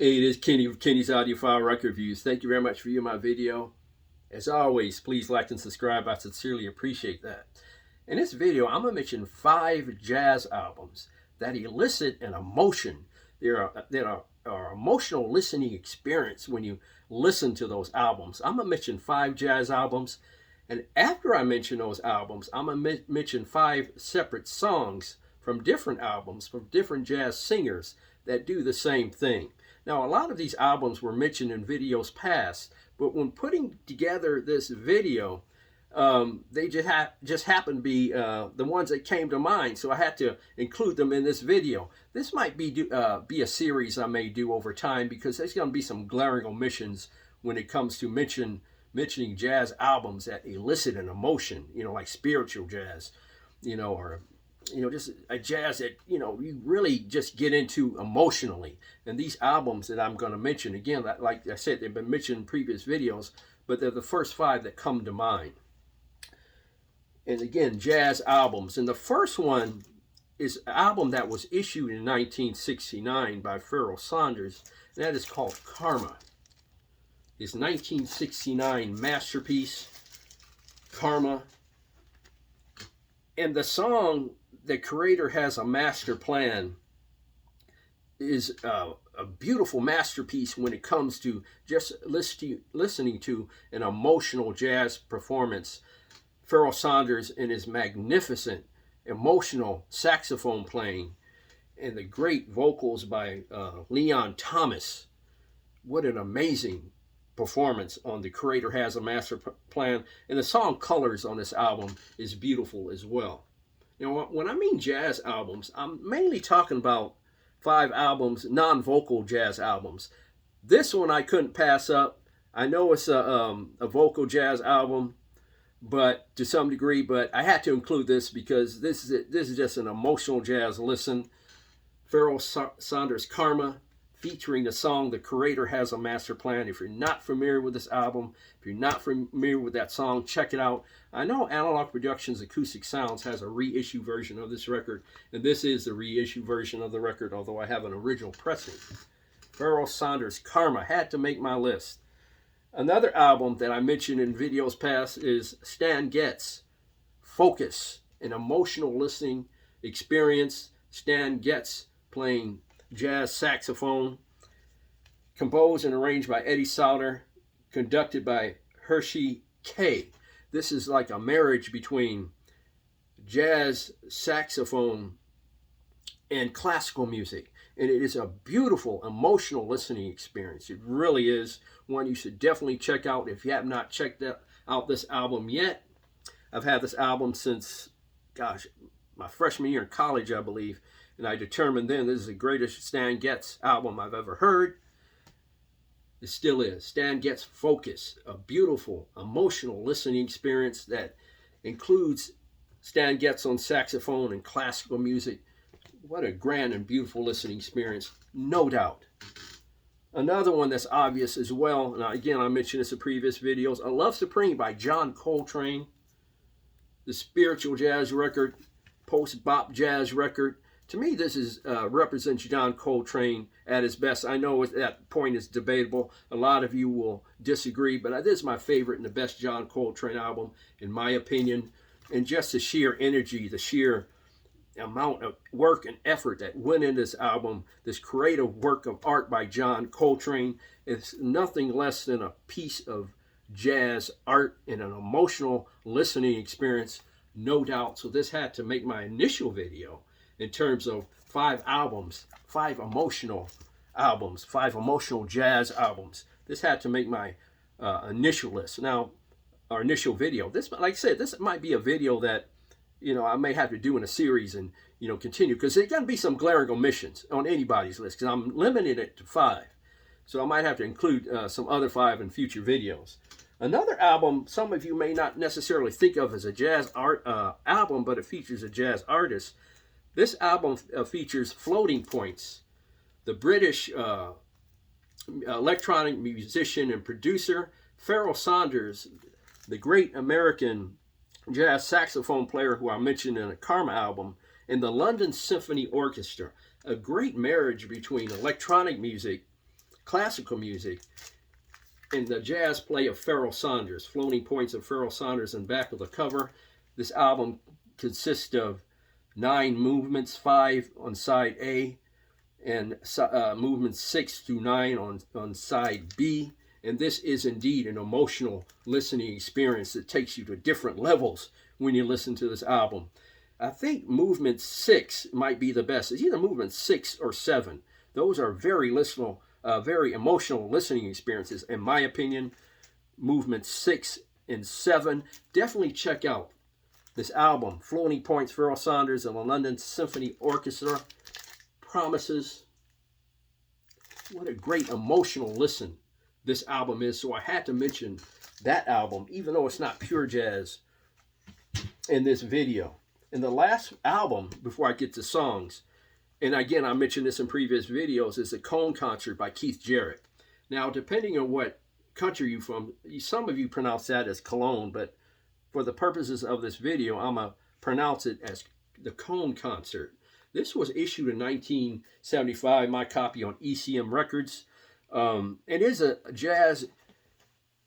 Hey, it is Kenny with Kenny's Audiophile Record Reviews. Thank you very much for viewing my video. As always, please like and subscribe. I sincerely appreciate that. In this video, I'm going to mention 5 jazz albums that elicit an emotion. That are emotional listening experience when you listen to those albums. I'm going to mention 5 jazz albums. And after I mention those albums, I'm going to mention 5 separate songs from different albums, from different jazz singers that do the same thing. Now, a lot of these albums were mentioned in videos past, but when putting together this video, they just happened to be the ones that came to mind, so I had to include them in this video. This might be a series I may do over time, because there's going to be some glaring omissions when it comes to mentioning jazz albums that elicit an emotion, like spiritual jazz, or just a jazz that, you really just get into emotionally. And these albums that I'm going to mention, again, like I said, they've been mentioned in previous videos, but they're the first 5 that come to mind. And again, jazz albums. And the first one is an album that was issued in 1969 by Pharoah Saunders, and that is called Karma. His 1969 masterpiece, Karma. And the song, "The Creator Has a Master Plan," is a beautiful masterpiece when it comes to just listening to an emotional jazz performance. Pharoah Saunders and his magnificent emotional saxophone playing and the great vocals by Leon Thomas. What an amazing performance on "The Creator Has a Master Plan." And the song "Colors" on this album is beautiful as well. When I mean jazz albums, I'm mainly talking about 5 albums, non-vocal jazz albums. This one I couldn't pass up. I know it's a vocal jazz album, but to some degree, but I had to include this because this is just an emotional jazz listen. Pharoah Saunders' Karma, featuring the song "The Creator Has a Master Plan." If you're not familiar with this album, if you're not familiar with that song, check it out. I know Analog Productions Acoustic Sounds has a reissue version of this record, and this is the reissue version of the record, although I have an original pressing. Pharoah Saunders' Karma had to make my list. Another album that I mentioned in videos past is Stan Getz, Focus, an emotional listening experience. Stan Getz playing jazz saxophone, composed and arranged by Eddie Sauter, conducted by Hershey K. This is like a marriage between jazz saxophone and classical music, and it is a beautiful emotional listening experience. It really is one you should definitely check out if you have not checked out this album yet. I've had this album since, my freshman year in college, I believe. And I determined then this is the greatest Stan Getz album I've ever heard. It still is. Stan Getz Focus, a beautiful, emotional listening experience that includes Stan Getz on saxophone and classical music. What a grand and beautiful listening experience, no doubt. Another one that's obvious as well, and again, I mentioned this in previous videos, "A Love Supreme" by John Coltrane. The spiritual jazz record, post-bop jazz record. To me, this is represents John Coltrane at his best. I know that point is debatable. A lot of you will disagree, but this is my favorite and the best John Coltrane album, in my opinion. And just the sheer energy, the sheer amount of work and effort that went in this album, this creative work of art by John Coltrane, is nothing less than a piece of jazz art and an emotional listening experience, no doubt. So this had to make my initial video in terms of 5 albums, 5 emotional albums, 5 emotional jazz albums. This had to make my initial list. Now, our initial video. This, like I said, this might be a video that, I may have to do in a series and, continue, because there's going to be some glaring omissions on anybody's list, because I'm limiting it to 5. So I might have to include some other 5 in future videos. Another album some of you may not necessarily think of as a jazz art album, but it features a jazz artist. This album features Floating Points, the British electronic musician and producer, Pharoah Saunders, the great American jazz saxophone player who I mentioned in a Karma album, and the London Symphony Orchestra. A great marriage between electronic music classical music. In the jazz play of Pharoah Saunders, Floating Points of Pharoah Saunders in back of the cover. This album consists of 9 movements, 5 on side A, and movements 6 through 9 on side B. And this is indeed an emotional listening experience that takes you to different levels when you listen to this album. I think movement 6 might be the best. It's either movement 6 or 7. Those are very emotional listening experiences. In my opinion, movement 6 and 7. Definitely check out this album, Floating Points, Pharoah Saunders and the London Symphony Orchestra. Promises. What a great emotional listen this album is. So I had to mention that album, even though it's not pure jazz, in this video. And the last album, before I get to songs, and again, I mentioned this in previous videos, is the Cone Concert by Keith Jarrett. Now, depending on what country you're from, some of you pronounce that as Cologne, but for the purposes of this video, I'm going to pronounce it as the Cone Concert. This was issued in 1975, my copy on ECM Records. It is a jazz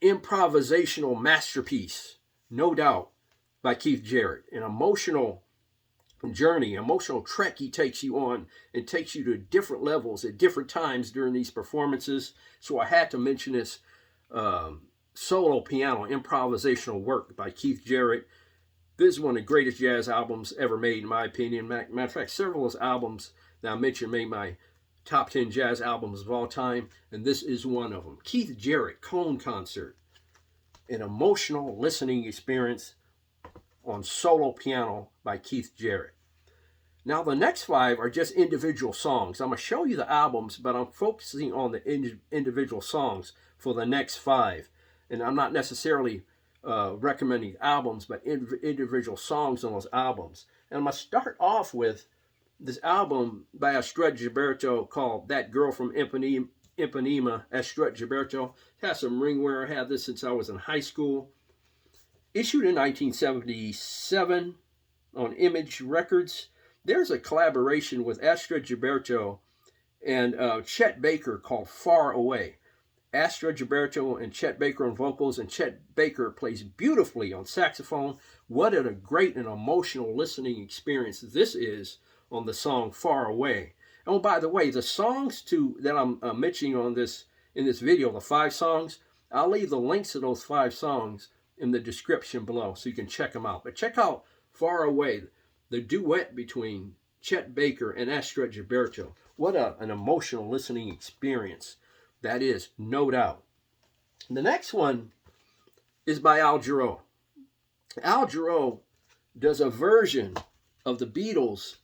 improvisational masterpiece, no doubt, by Keith Jarrett. An emotional journey, emotional trek he takes you on and takes you to different levels at different times during these performances. So I had to mention this solo piano improvisational work by Keith Jarrett. This is one of the greatest jazz albums ever made, in my opinion. Matter of fact, several of those albums that I mentioned made my top 10 jazz albums of all time, and this is one of them. Keith Jarrett, Cone Concert, an emotional listening experience on solo piano by Keith Jarrett. Now, the next 5 are just individual songs. I'm going to show you the albums, but I'm focusing on the individual songs for the next 5. And I'm not necessarily recommending albums, but individual songs on those albums. And I'm going to start off with this album by Astrud Gilberto called That Girl from Ipanema, Astrud Gilberto. It has some ring wear. I had this since I was in high school. Issued in 1977 on Image Records. There's a collaboration with Astrud Gilberto and Chet Baker called Far Away. Astrud Gilberto and Chet Baker on vocals, and Chet Baker plays beautifully on saxophone. What a great and emotional listening experience this is on the song Far Away. Oh, by the way, the songs that I'm mentioning in this video, the 5 songs, I'll leave the links to those 5 songs in the description below so you can check them out. But check out Far Away, the duet between Chet Baker and Astrud Gilberto. What an emotional listening experience that is, no doubt. The next one is by Al Jarreau. Al Jarreau does a version of the Beatles'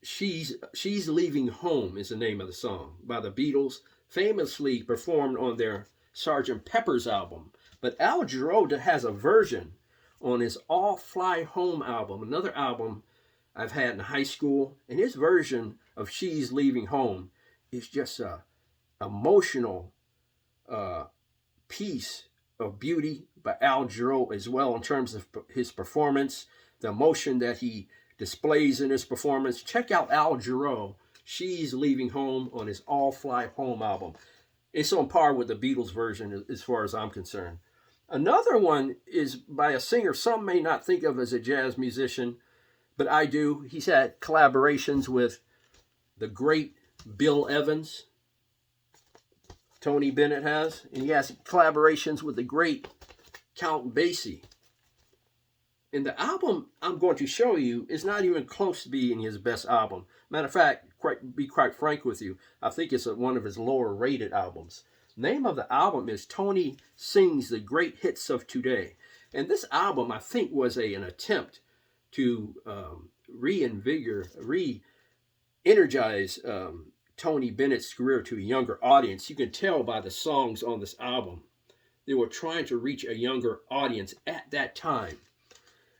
She's Leaving Home is the name of the song, by the Beatles, famously performed on their Sgt. Pepper's album. But Al Jarreau has a version on his All Fly Home album, another album I've had in high school, and his version of She's Leaving Home is just a emotional piece of beauty by Al Jarreau as well, in terms of his performance, the emotion that he displays in his performance. Check out Al Jarreau, She's Leaving Home, on his All Fly Home album. It's on par with the Beatles version as far as I'm concerned. Another one is by a singer some may not think of as a jazz musician, but I do. He's had collaborations with the great Bill Evans. Tony Bennett has. And he has collaborations with the great Count Basie. And the album I'm going to show you is not even close to being his best album. Matter of fact, be quite frank with you, I think it's one of his lower rated albums. The name of the album is Tony Sings the Great Hits of Today. And this album, I think, was an attempt to re-energize Tony Bennett's career to a younger audience. You can tell by the songs on this album. They were trying to reach a younger audience at that time.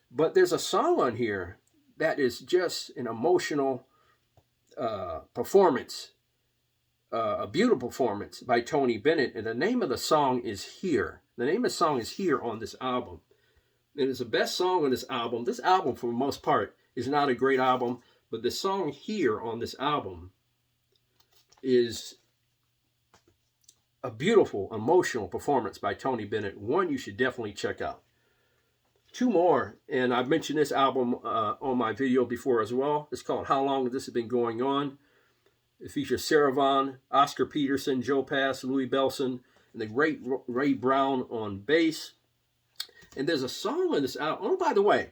But there's a song on here that is just an emotional performance, a beautiful performance by Tony Bennett. And the name of the song is Here. The name of the song is Here on this album. It is the best song on this album. This album, for the most part, is not a great album, but the song Here on this album is a beautiful, emotional performance by Tony Bennett. One you should definitely check out. Two more, and I've mentioned this album on my video before as well. It's called How Long This Has Been Going On. It features Sarah Vaughan, Oscar Peterson, Joe Pass, Louis Bellson, and the great Ray Brown on bass. And there's a song on this album. Oh, by the way,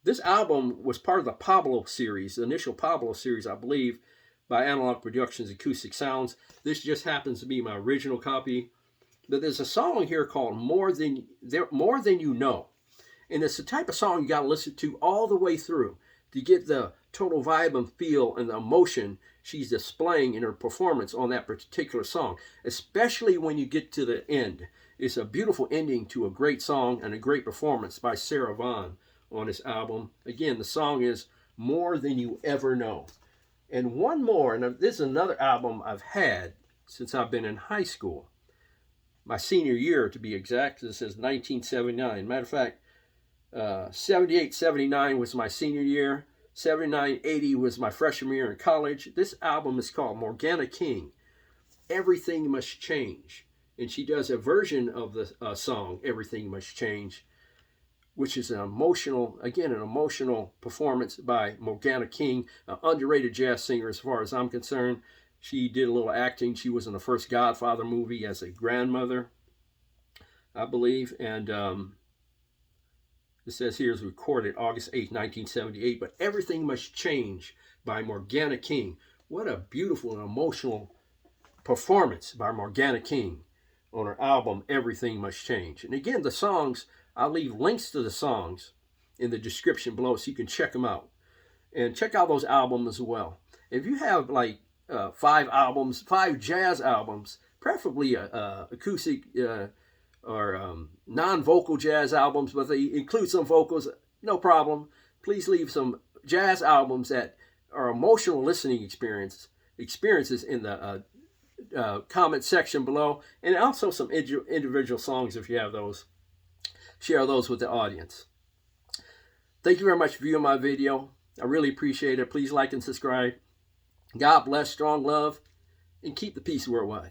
this album was part of the Pablo series, the initial Pablo series, I believe, by Analog Productions Acoustic Sounds. This just happens to be my original copy. But there's a song here called More Than You Know. And it's the type of song you got to listen to all the way through to get the total vibe and feel and the emotion she's displaying in her performance on that particular song, especially when you get to the end. It's a beautiful ending to a great song and a great performance by Sarah Vaughan on this album. Again, the song is More Than You Ever Know. And one more, and this is another album I've had since I've been in high school. My senior year, to be exact. This is 1979. Matter of fact, 78-79 was my senior year. 79-80 was my freshman year in college. This album is called Morgana King, Everything Must Change. And she does a version of the song, Everything Must Change, which is an emotional performance by Morgana King, an underrated jazz singer as far as I'm concerned. She did a little acting. She was in the first Godfather movie as a grandmother, I believe. And it says here is recorded August 8, 1978. But Everything Must Change by Morgana King. What a beautiful and emotional performance by Morgana King on her album Everything Must Change. And again, the songs, I'll leave links to the songs in the description below so you can check them out. And check out those albums as well. If you have like 5 jazz albums, preferably acoustic or non-vocal jazz albums, but they include some vocals, no problem. Please leave some jazz albums that are emotional listening experiences in the comment section below, and also some individual songs if you have those. Share those with the audience. Thank you very much for viewing my video. I really appreciate it. Please like and subscribe. God bless, strong love, and keep the peace worldwide.